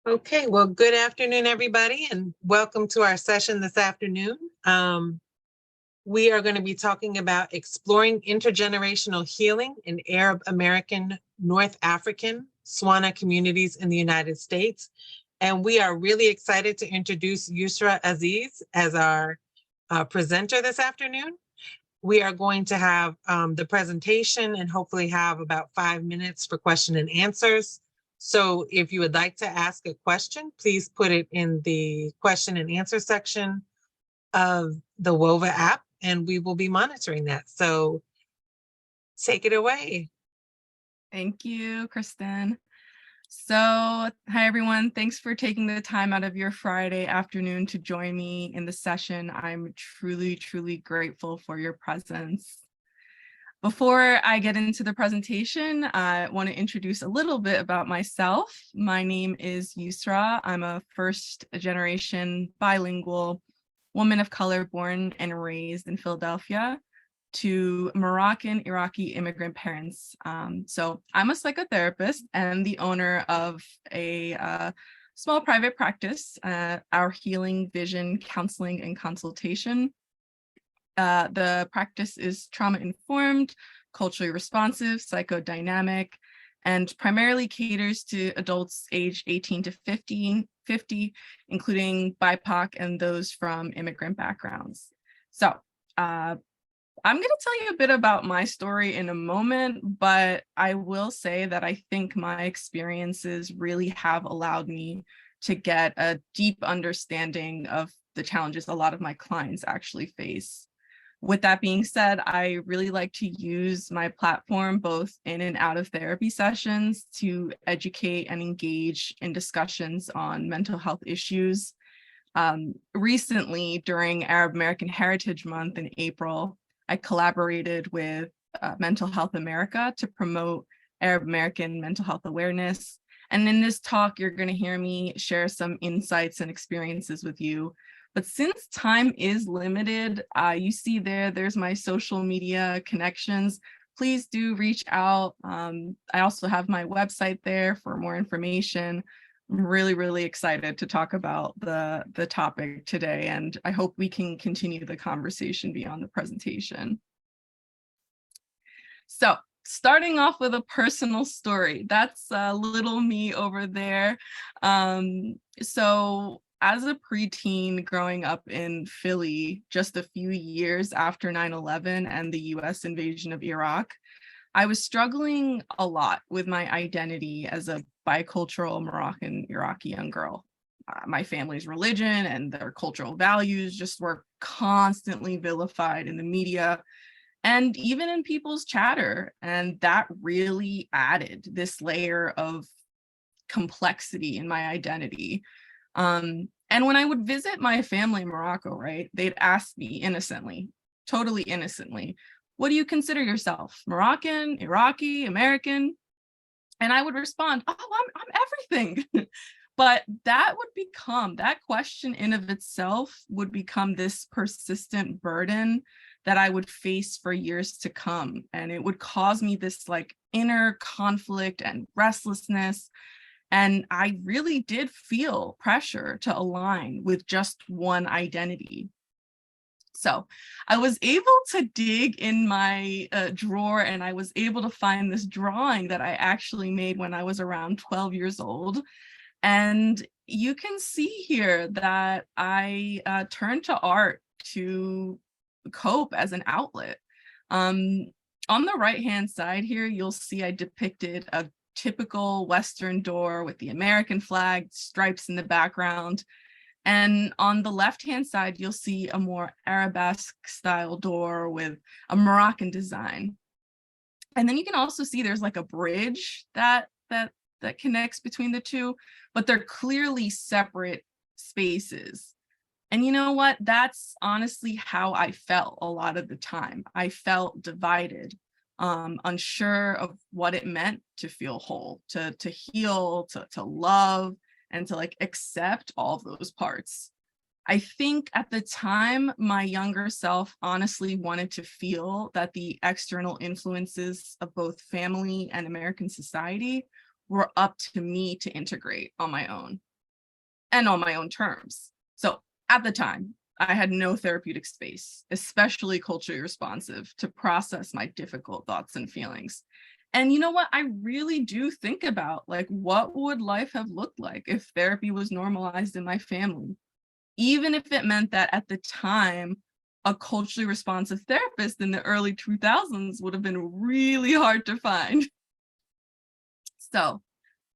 Okay, well, good afternoon, everybody, and welcome to our session this afternoon. We are going to be talking about exploring intergenerational healing in Arab American, North African, SWANA communities in the United States. And we are really excited to introduce Yusra Aziz as our presenter this afternoon. We are going to have the presentation and hopefully have about 5 minutes for question and answers. So if you would like to ask a question, please put it in the question and answer section of the WOVA app, and we will be monitoring that. So take it away. Thank you, Kristen. So, hi everyone. Thanks for taking the time out of your Friday afternoon to join me in the session. I'm truly, truly grateful for your presence. Before I get into the presentation, I want to introduce a little bit about myself. My name is Yusra. I'm a first-generation bilingual woman of color born and raised in Philadelphia to Moroccan Iraqi immigrant parents. So I'm a psychotherapist and the owner of a small private practice, Our Healing Vision Counseling and Consultation. The practice is trauma-informed, culturally responsive, psychodynamic, and primarily caters to adults aged 18 to 50, including BIPOC and those from immigrant backgrounds. So I'm going to tell you a bit about my story in a moment, but I will say that I think my experiences really have allowed me to get a deep understanding of the challenges a lot of my clients actually face. With that being said, I really like to use my platform both in and out of therapy sessions to educate and engage in discussions on mental health issues. Recently, during Arab American Heritage Month in April, I collaborated with Mental Health America to promote Arab American mental health awareness. And in this talk, you're going to hear me share some insights and experiences with you. But since time is limited, you see there's my social media connections. Please do reach out. I also have my website there for more information. I'm really, really excited to talk about the topic today, and I hope we can continue the conversation beyond the presentation. So, starting off with a personal story, that's little me over there. So as a preteen growing up in Philly, just a few years after 9/11 and the US invasion of Iraq, I was struggling a lot with my identity as a bicultural Moroccan Iraqi young girl. My family's religion and their cultural values just were constantly vilified in the media and even in people's chatter. And that really added this layer of complexity in my identity. And when I would visit my family in Morocco, right, they'd ask me innocently, totally innocently, what do you consider yourself? Moroccan, Iraqi, American? And I would respond, oh, I'm everything. But that question in of itself would become this persistent burden that I would face for years to come. And it would cause me this like inner conflict and restlessness. And I really did feel pressure to align with just one identity. So I was able to dig in my drawer and I was able to find this drawing that I actually made when I was around 12 years old. And you can see here that I turned to art to cope as an outlet. On the right-hand side here, you'll see I depicted a typical Western door with the American flag, stripes in the background. And on the left-hand side, you'll see a more Arabesque style door with a Moroccan design. And then you can also see there's like a bridge that connects between the two, but they're clearly separate spaces. And you know what? That's honestly how I felt a lot of the time. I felt divided, unsure of what it meant to feel whole, to heal, to love, and to like accept all of those parts. I think at the time, my younger self honestly wanted to feel that the external influences of both family and American society were up to me to integrate on my own. and on my own terms. So at the time, I had no therapeutic space, especially culturally responsive, to process my difficult thoughts and feelings. And you know what? I really do think about, like, what would life have looked like if therapy was normalized in my family? Even if it meant that at the time, a culturally responsive therapist in the early 2000s would have been really hard to find. So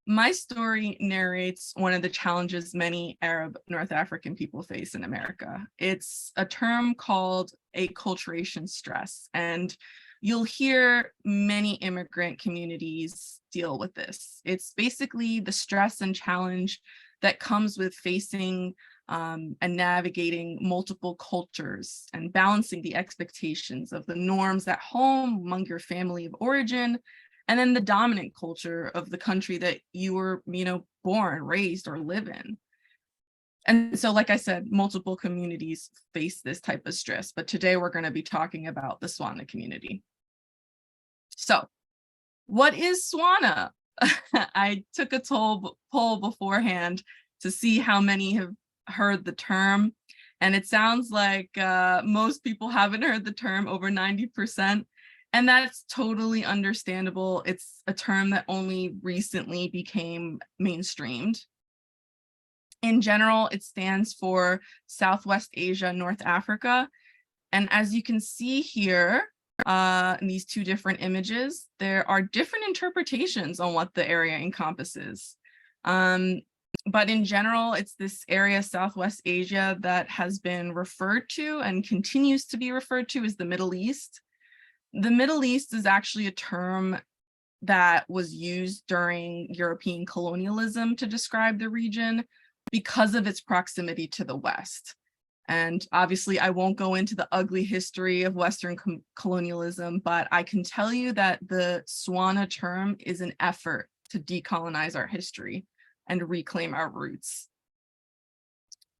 my story narrates one of the challenges many Arab North African people face in America. It's a term called acculturation stress, and you'll hear many immigrant communities deal with this. It's basically the stress and challenge that comes with facing and navigating multiple cultures and balancing the expectations of the norms at home among your family of origin, and then the dominant culture of the country that you were, born, raised, or live in. And so, like I said, multiple communities face this type of stress, but today we're going to be talking about the SWANA community. So, what is SWANA? I took a poll beforehand to see how many have heard the term, and it sounds like most people haven't heard the term, over 90%. And that's totally understandable. It's a term that only recently became mainstreamed. In general, it stands for Southwest Asia, North Africa. And as you can see here, in these two different images, there are different interpretations on what the area encompasses. But in general, it's this area, Southwest Asia, that has been referred to and continues to be referred to as the Middle East. The Middle East is actually a term that was used during European colonialism to describe the region because of its proximity to the West. And obviously, I won't go into the ugly history of Western colonialism, but I can tell you that the SWANA term is an effort to decolonize our history and reclaim our roots.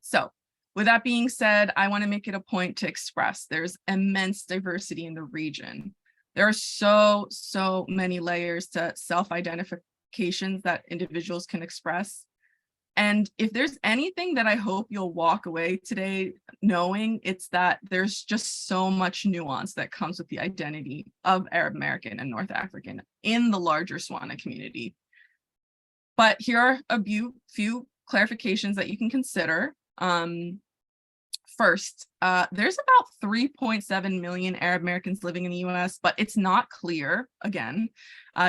So, with that being said, I want to make it a point to express there's immense diversity in the region. There are so many layers to self-identifications that individuals can express. And if there's anything that I hope you'll walk away today knowing, it's that there's just so much nuance that comes with the identity of Arab American and North African in the larger SWANA community. But here are a few clarifications that you can consider. First, there's about 3.7 million Arab Americans living in the US, but it's not clear. Again,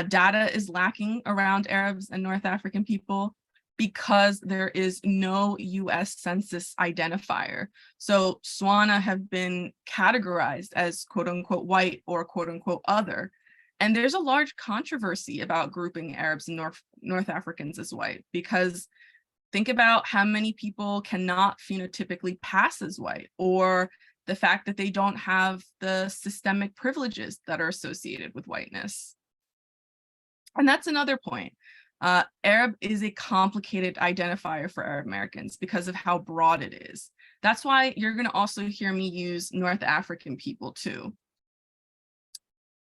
data is lacking around Arabs and North African people because there is no US Census identifier. So SWANA have been categorized as quote unquote white or quote unquote other. And there's a large controversy about grouping Arabs and North Africans as white, because think about how many people cannot phenotypically pass as white, or the fact that they don't have the systemic privileges that are associated with whiteness. And that's another point. Arab is a complicated identifier for Arab Americans because of how broad it is. That's why you're going to also hear me use North African people too.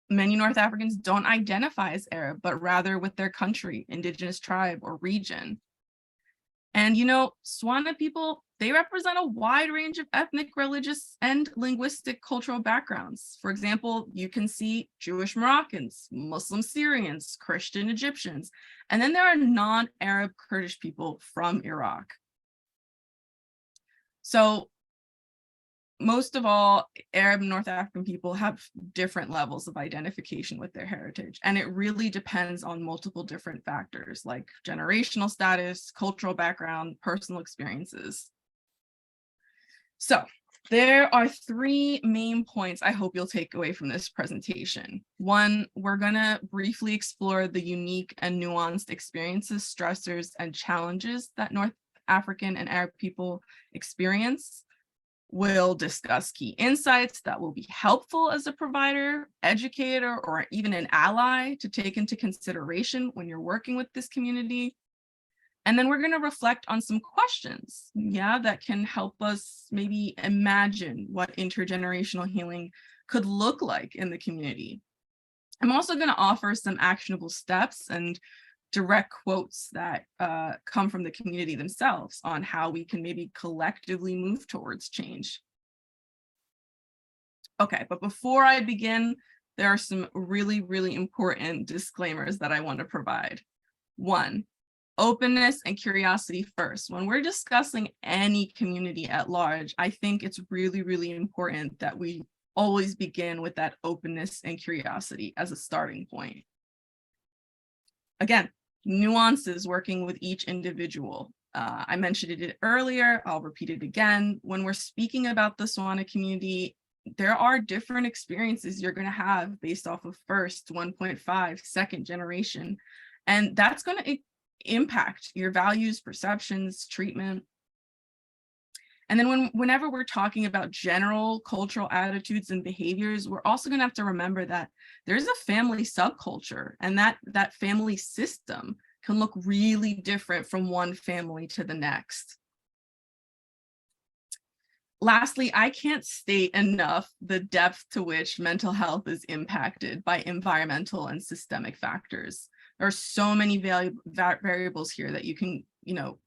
Many North Africans don't identify as Arab, but rather with their country, indigenous tribe, or region. And SWANA people, they represent a wide range of ethnic, religious, and linguistic cultural backgrounds. For example, you can see Jewish Moroccans, Muslim Syrians, Christian Egyptians, and then there are non-Arab Kurdish people from Iraq. So most of all, Arab and North African people have different levels of identification with their heritage, and it really depends on multiple different factors like generational status, cultural background, personal experiences. So there are three main points I hope you'll take away from this presentation. One, we're going to briefly explore the unique and nuanced experiences, stressors, and challenges that North African and Arab people experience. We'll discuss key insights that will be helpful as a provider, educator, or even an ally to take into consideration when you're working with this community. And then we're going to reflect on some questions, that can help us maybe imagine what intergenerational healing could look like in the community. I'm also going to offer some actionable steps and direct quotes that come from the community themselves on how we can maybe collectively move towards change. Okay, but before I begin, there are some really, really important disclaimers that I want to provide. One, openness and curiosity first. When we're discussing any community at large, I think it's really, really important that we always begin with that openness and curiosity as a starting point. Again, nuances working with each individual. I mentioned it earlier, I'll repeat it again. When we're speaking about the SWANA community, there are different experiences you're going to have based off of first, 1.5, second generation. And that's going to impact your values, perceptions, treatment. And then whenever we're talking about general cultural attitudes and behaviors, we're also going to have to remember that there's a family subculture, and that family system can look really different from one family to the next. Lastly, I can't state enough the depth to which mental health is impacted by environmental and systemic factors. There are so many variables here that you can,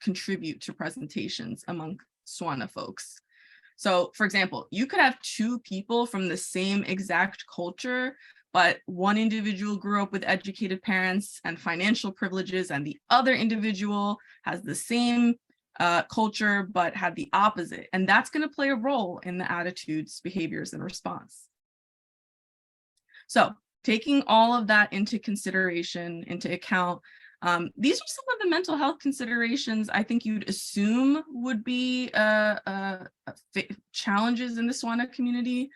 contribute to presentations among SWANA folks. So, for example, you could have two people from the same exact culture, but one individual grew up with educated parents and financial privileges, and the other individual has the same culture, but had the opposite. And that's going to play a role in the attitudes, behaviors, and response. So taking all of that into account, these are some of the mental health considerations I think you'd assume would be challenges in the SWANA community.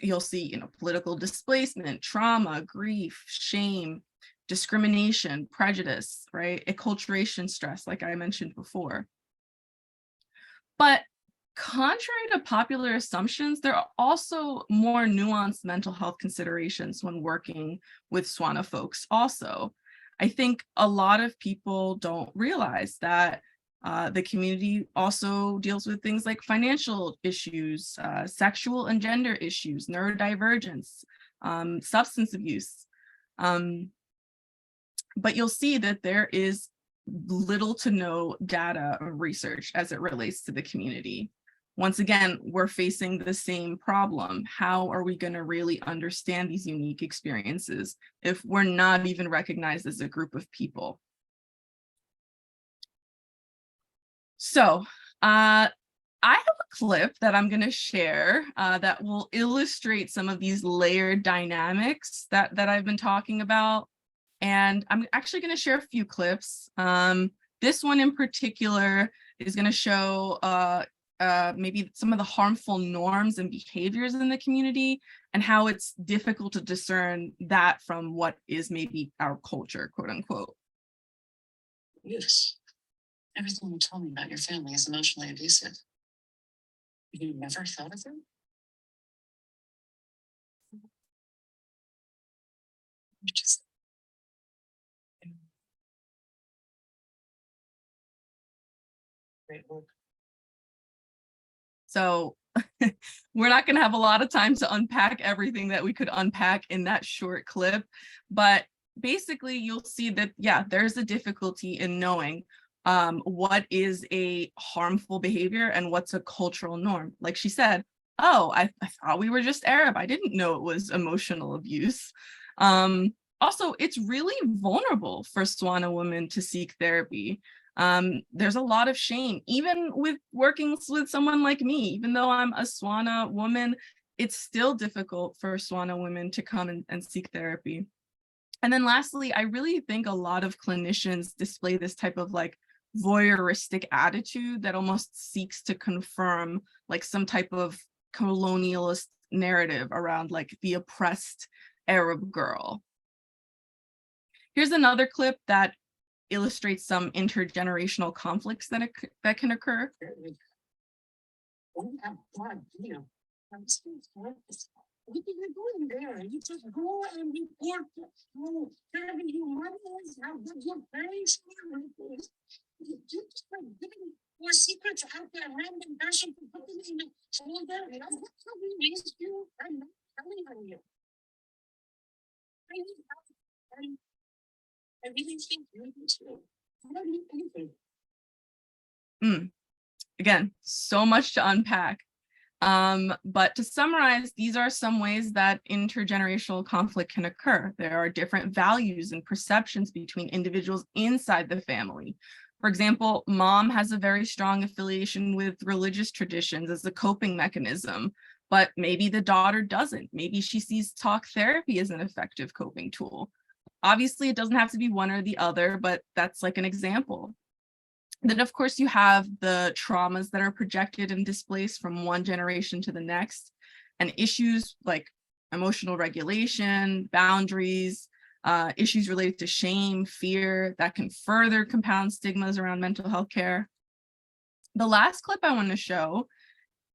You'll see, political displacement, trauma, grief, shame, discrimination, prejudice, right? Acculturation stress, like I mentioned before. But contrary to popular assumptions, there are also more nuanced mental health considerations when working with SWANA folks also. I think a lot of people don't realize that the community also deals with things like financial issues, sexual and gender issues, neurodivergence, substance abuse. But you'll see that there is little to no data or research as it relates to the community. Once again, we're facing the same problem. How are we going to really understand these unique experiences if we're not even recognized as a group of people? So I have a clip that I'm going to share that will illustrate some of these layered dynamics that I've been talking about. And I'm actually going to share a few clips. This one in particular is going to show maybe some of the harmful norms and behaviors in the community and how it's difficult to discern that from what is maybe our culture, quote unquote. Yes. Everything you told me about your family is emotionally abusive. You never thought of it? You just great work. So we're not going to have a lot of time to unpack everything that we could unpack in that short clip, but basically you'll see that, yeah, there's a difficulty in knowing what is a harmful behavior and what's a cultural norm. Like she said, oh, I thought we were just Arab. I didn't know it was emotional abuse. Also, it's really vulnerable for SWANA women to seek therapy. There's a lot of shame, even with working with someone like me. Even though I'm a SWANA woman, it's still difficult for SWANA women to come and seek therapy. And then lastly, I really think a lot of clinicians display this type of like voyeuristic attitude that almost seeks to confirm like some type of colonialist narrative around like the oppressed Arab girl. Here's another clip that illustrates some intergenerational conflicts that can occur. What are you doing there? You just go and report. Oh, having you money, how good your face is. You just like giving your secrets out there, random person to put them in the folder. And I'm not telling you. I'm not telling on you. I really think you too. I don't need anything. Again, so much to unpack. But to summarize, these are some ways that intergenerational conflict can occur. There are different values and perceptions between individuals inside the family. For example, mom has a very strong affiliation with religious traditions as a coping mechanism, but maybe the daughter doesn't. Maybe she sees talk therapy as an effective coping tool. Obviously, it doesn't have to be one or the other, but that's like an example. Then, of course, you have the traumas that are projected and displaced from one generation to the next, and issues like emotional regulation, boundaries, issues related to shame, fear that can further compound stigmas around mental health care. The last clip I want to show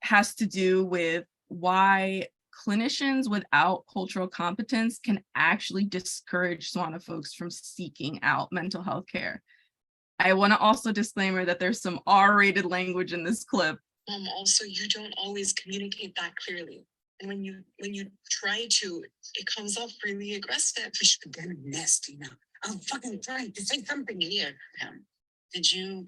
has to do with why clinicians without cultural competence can actually discourage SWANA folks from seeking out mental health care. I want to also disclaimer that there's some R-rated language in this clip. Also, you don't always communicate that clearly. And when you try to, it comes off really aggressive. We should get nasty now. I'm fucking trying to say something here. Did you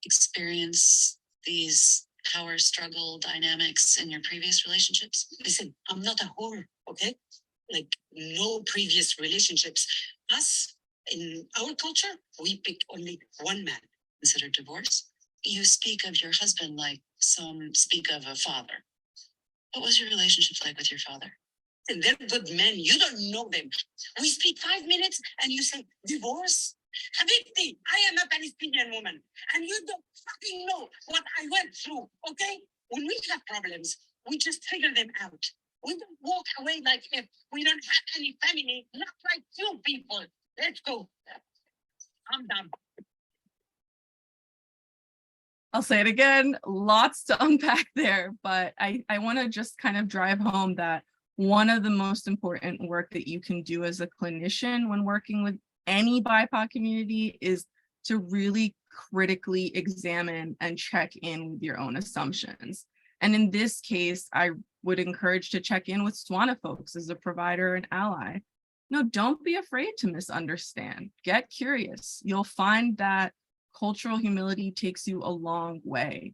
experience these power struggle dynamics in your previous relationships? Listen, I'm not a whore, okay? Like, no previous relationships. Us, in our culture, we pick only one man. Consider divorce. You speak of your husband like some speak of a father. What was your relationship like with your father? And they're good men. You don't know them. We speak 5 minutes and you say divorce? Habibti, I am a Palestinian woman and you don't fucking know what I went through, okay? When we have problems, we just figure them out. We don't walk away like if we don't have any family, not like you people. Let's go. I'm done. I'll say it again, lots to unpack there, but I want to just kind of drive home that one of the most important work that you can do as a clinician when working with any BIPOC community is to really critically examine and check in with your own assumptions. And in this case, I would encourage to check in with SWANA folks as a provider and ally. No, don't be afraid to misunderstand. Get curious. You'll find that cultural humility takes you a long way.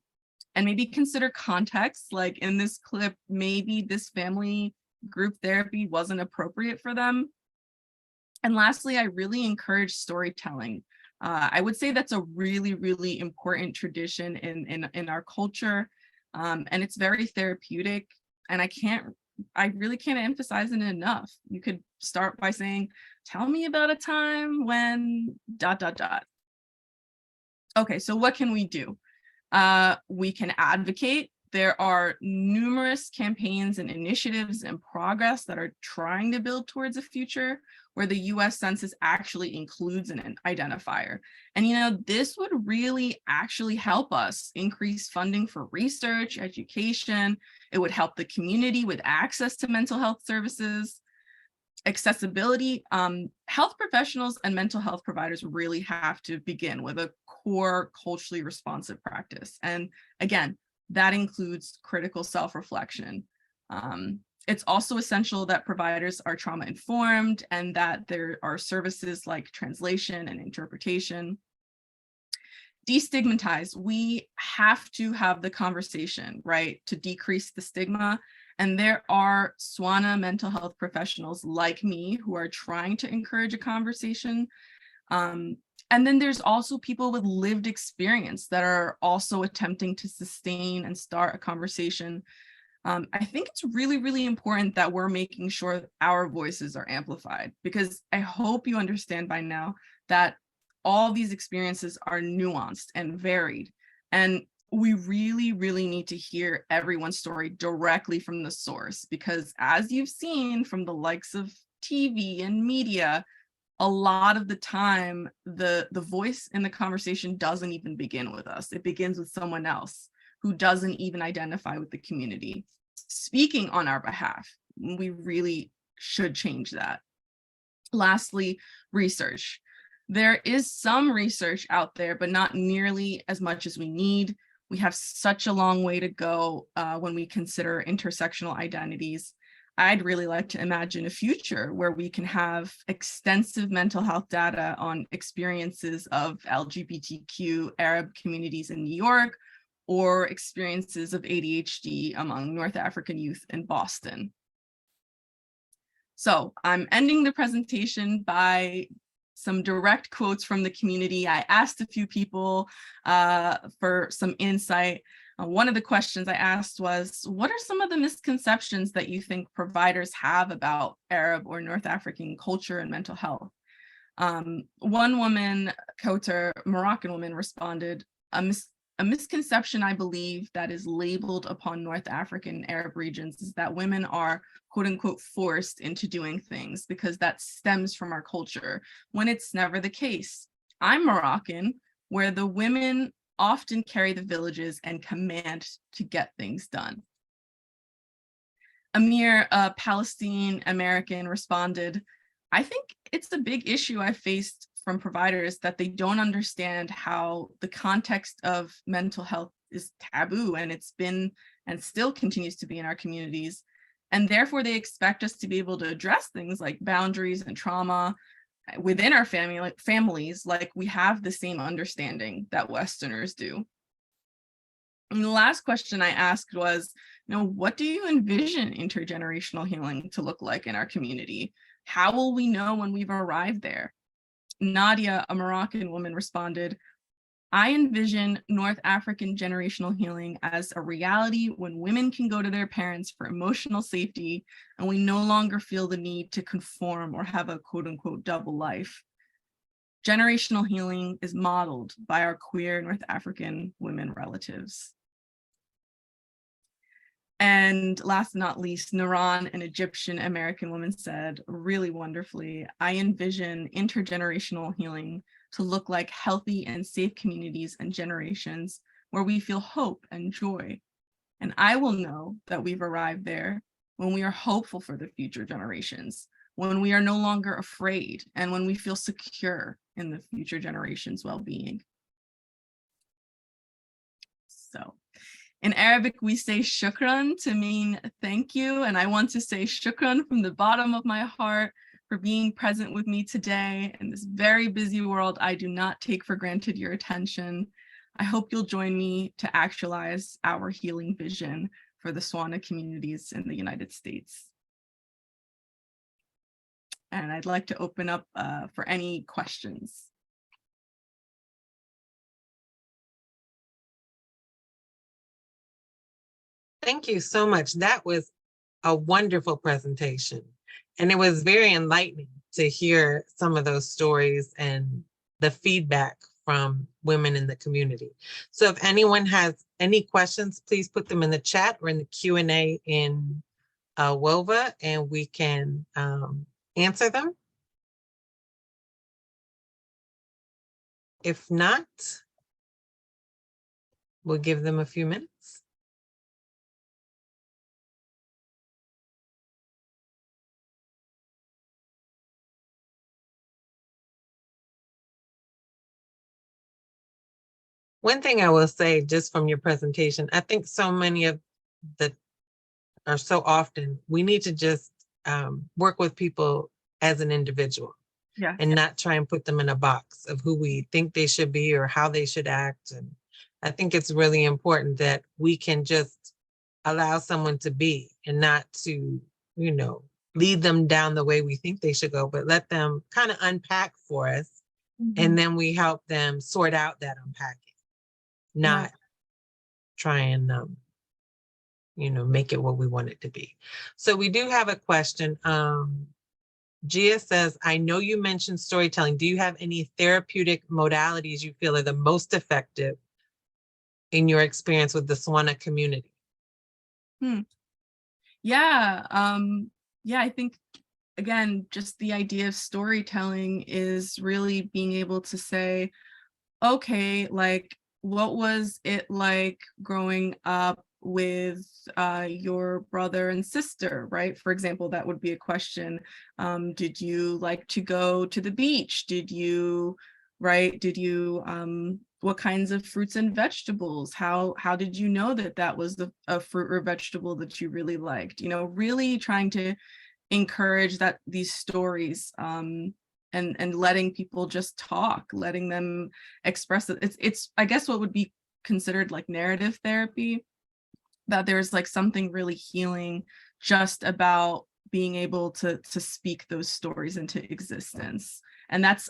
And maybe consider context, like in this clip, maybe this family group therapy wasn't appropriate for them. And lastly, I really encourage storytelling. I would say that's a really, really important tradition in our culture. And it's very therapeutic. And I really can't emphasize it enough. You could start by saying, tell me about a time when ... Okay, so what can we do? We can advocate. There are numerous campaigns and initiatives in progress that are trying to build towards a future where the US Census actually includes an identifier. And this would really actually help us increase funding for research, education. It would help the community with access to mental health services, accessibility. Health professionals and mental health providers really have to begin with a core culturally responsive practice. And again, that includes critical self-reflection. It's also essential that providers are trauma informed and that there are services like translation and interpretation. Destigmatize. We have to have the conversation, right, to decrease the stigma. And there are SWANA mental health professionals like me who are trying to encourage a conversation. And then there's also people with lived experience that are also attempting to sustain and start a conversation. I think it's really, really important that we're making sure our voices are amplified, because I hope you understand by now that all these experiences are nuanced and varied. And we really, really need to hear everyone's story directly from the source, because as you've seen from the likes of TV and media, a lot of the time, the voice in the conversation doesn't even begin with us. It begins with someone else who doesn't even identify with the community speaking on our behalf. We really should change that. Lastly, research. There is some research out there, but not nearly as much as we need. We have such a long way to go when we consider intersectional identities. I'd really like to imagine a future where we can have extensive mental health data on experiences of LGBTQ Arab communities in New York, or experiences of ADHD among North African youth in Boston. So I'm ending the presentation by some direct quotes from the community. I asked a few people for some insight. One of the questions I asked was, what are some of the misconceptions that you think providers have about Arab or North African culture and mental health? One woman, Kautar, Moroccan woman, responded, a misconception I believe that is labeled upon North African Arab regions is that women are quote unquote forced into doing things because that stems from our culture, when it's never the case. I'm Moroccan, where the women often carry the villages and command to get things done. Amir, a Palestinian American, responded, I think it's a big issue I faced from providers that they don't understand how the context of mental health is taboo, and it's been and still continues to be in our communities. And therefore they expect us to be able to address things like boundaries and trauma within our families, like we have the same understanding that Westerners do. And the last question I asked was, what do you envision intergenerational healing to look like in our community? How will we know when we've arrived there? Nadia, a Moroccan woman, responded, I envision North African generational healing as a reality when women can go to their parents for emotional safety and we no longer feel the need to conform or have a quote unquote double life. Generational healing is modeled by our queer North African women relatives. And last but not least, Naran, an Egyptian American woman, said really wonderfully, I envision intergenerational healing to look like healthy and safe communities and generations where we feel hope and joy. And I will know that we've arrived there when we are hopeful for the future generations, when we are no longer afraid, and when we feel secure in the future generations' well-being. So, in Arabic, we say shukran to mean thank you. And I want to say shukran from the bottom of my heart for being present with me today in this very busy world. I do not take for granted your attention. I hope you'll join me to actualize our healing vision for the SWANA communities in the United States. And I'd like to open up for any questions. Thank you so much. That was a wonderful presentation. And it was very enlightening to hear some of those stories and the feedback from women in the community. So if anyone has any questions, please put them in the chat or in the Q&A in WOVA, and we can answer them. If not, we'll give them a few minutes. One thing I will say, just from your presentation, I think so many of the, or so often, we need to just work with people as an individual. Yeah. And not try and put them in a box of who we think they should be or how they should act. And I think it's really important that we can just allow someone to be and not to, lead them down the way we think they should go, but let them kind of unpack for us. Mm-hmm. And then we help them sort out that unpacking, not try and, make it what we want it to be. So we do have a question. Gia says, I know you mentioned storytelling. Do you have any therapeutic modalities you feel are the most effective in your experience with the SWANA community? Yeah, I think, again, just the idea of storytelling is really being able to say, okay, like, what was it like growing up with your brother and sister, right? For example, that would be a question. Did you like to go to the beach? Did you what kinds of fruits and vegetables, how did you know that that was a fruit or vegetable that you really liked? You know, really trying to encourage that these stories, and letting people just talk, letting them express it. It's I guess what would be considered like narrative therapy, that there's like something really healing just about being able to speak those stories into existence. And that's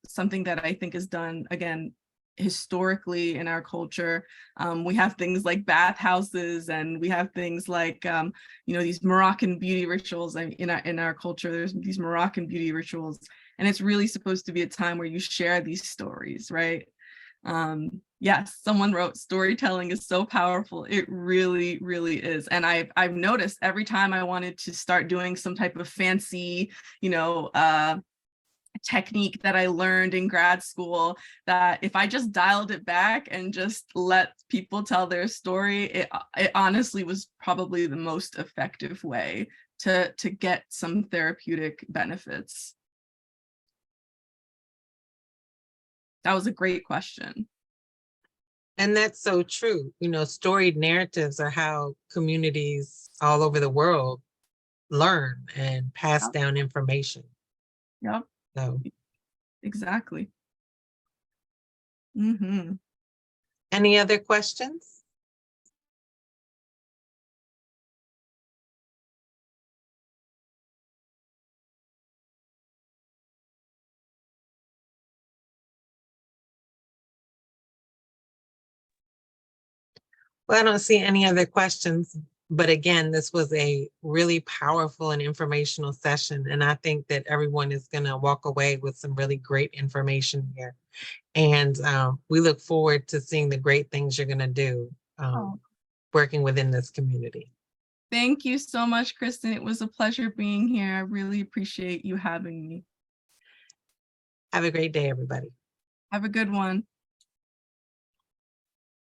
something that I think is done, again, historically in our culture. We have things like bathhouses, and we have things like you know, these Moroccan beauty rituals. In our culture, there's these Moroccan beauty rituals, and it's really supposed to be a time where you share these stories, right? Yes, someone wrote, storytelling is so powerful. It really, really is. And I've noticed every time I wanted to start doing some type of fancy, you know, technique that I learned in grad school, that if I just dialed it back and just let people tell their story, it honestly was probably the most effective way to get some therapeutic benefits. That was a great question. And that's so true. You know, storied narratives are how communities all over the world learn and pass Yep. down information. Yep. So Exactly. Mm-hmm. any other questions? Well, I don't see any other questions, but again, this was a really powerful and informational session. And I think that everyone is going to walk away with some really great information here. And we look forward to seeing the great things you're going to do working within this community. Thank you so much, Kristen. It was a pleasure being here. I really appreciate you having me. Have a great day, everybody. Have a good one.